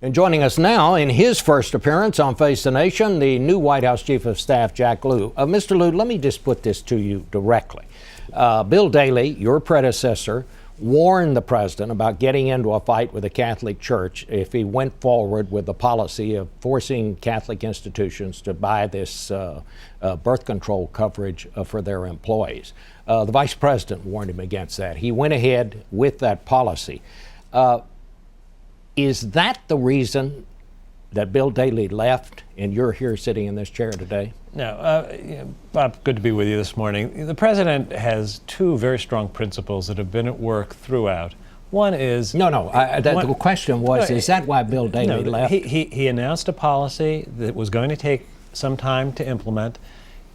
And joining us now in his first appearance on Face the Nation, the new White House Chief of Staff, Jack Lew. Mr. Lew, let me just put this to you directly. Bill Daley, your predecessor, warned the president about getting into a fight with the Catholic Church if he went forward with the policy of forcing Catholic institutions to buy this birth control coverage for their employees. The vice president warned him against that. He went ahead with that policy. Is that the reason that Bill Daley left and you're here sitting in this chair today? No. Bob, good to be with you this morning. The president has two very strong principles that have been at work throughout. One is... The question was, is that why Bill Daley left? He announced a policy that was going to take some time to implement.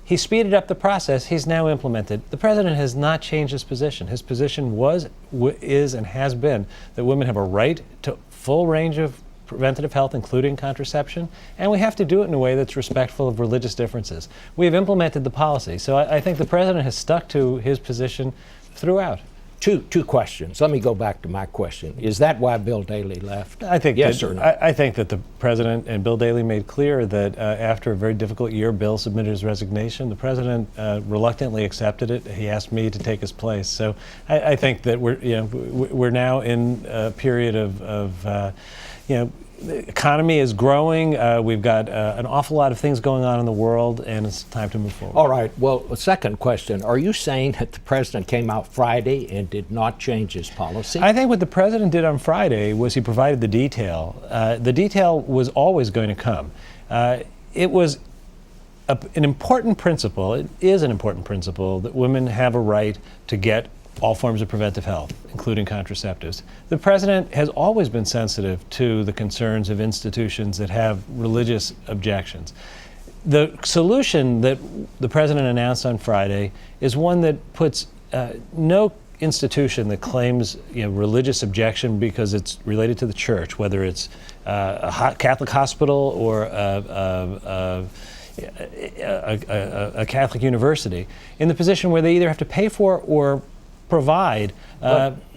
He speeded up the process. He's now implemented. The president has not changed his position. His position was, is, and has been that women have a right to full range of preventative health, including contraception, and we have to do it in a way that's respectful of religious differences. We have implemented the policy, so I think the president has stuck to his position throughout. Two questions. Let me go back to my question. Is that why Bill Daley left? I think yes or no? I think that the president and Bill Daley made clear that after a very difficult year, Bill submitted his resignation. The president reluctantly accepted it. He asked me to take his place. So I think that we're now in a period of the economy is growing. We've got an awful lot of things going on in the world, and it's time to move forward. All right. Well, second question. Are you saying that the president came out Friday and did not change his policy? I think what the president did on Friday was he provided the detail. The detail was always going to come. It was an important principle. It is an important principle that women have a right to get all forms of preventive health, including contraceptives. The president has always been sensitive to the concerns of institutions that have religious objections. The solution that the president announced on Friday is one that puts no institution that claims religious objection because it's related to the church, whether it's a Catholic hospital or a Catholic university, in the position where they either have to pay for or provide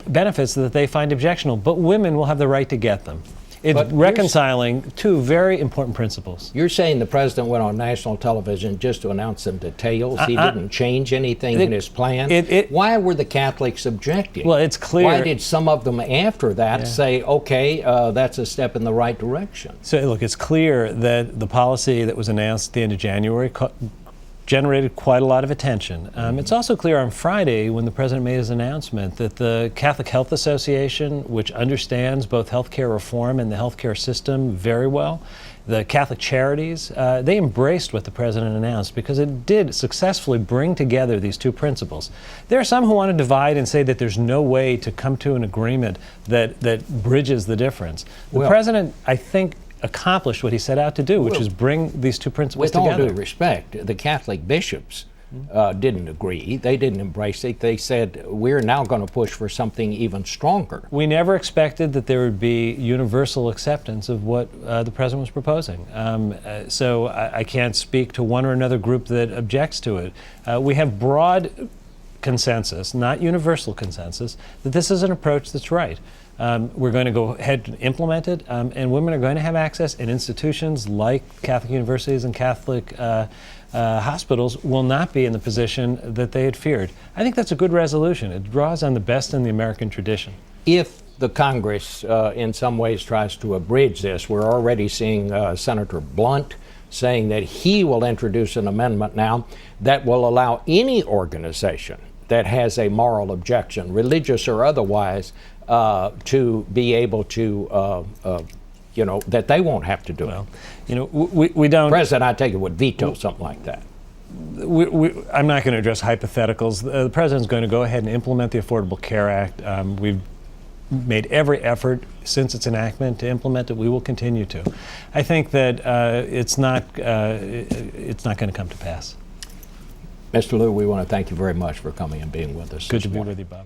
benefits that they find objectionable, but women will have the right to get them. It's reconciling two very important principles. You're saying the president went on national television just to announce some details? He didn't change anything in his plan? Why were the Catholics objecting? Well, it's clear. Why did some of them after that say, okay, that's a step in the right direction? So look, it's clear that the policy that was announced at the end of January generated quite a lot of attention. It's also clear on Friday when the president made his announcement that the Catholic Health Association, which understands both healthcare reform and the healthcare system very well, the Catholic charities, they embraced what the president announced because it did successfully bring together these two principles. There are some who want to divide and say that there's no way to come to an agreement that bridges the difference. The president, I think, accomplished what he set out to do, which is bring these two principles together. With all due respect, the Catholic bishops didn't agree. They didn't embrace it. They said, we're now going to push for something even stronger. We never expected that there would be universal acceptance of what the president was proposing. So I can't speak to one or another group that objects to it. We have broad consensus, not universal consensus, that this is an approach that's right. We're going to go ahead and implement it, and women are going to have access, and institutions like Catholic universities and Catholic hospitals will not be in the position that they had feared. I think that's a good resolution. It draws on the best in the American tradition. If the Congress in some ways tries to abridge this, we're already seeing Senator Blunt saying that he will introduce an amendment now that will allow any organization that has a moral objection, religious or otherwise, to be able to, that they won't have to do it. We don't. The president, I take it, would veto something like that. I'm not going to address hypotheticals. The president's going to go ahead and implement the Affordable Care Act. We've made every effort since its enactment to implement it. We will continue to. I think that it's not going to come to pass. Mr. Lew, we want to thank you very much for coming and being with us. Good to be with you, Bob.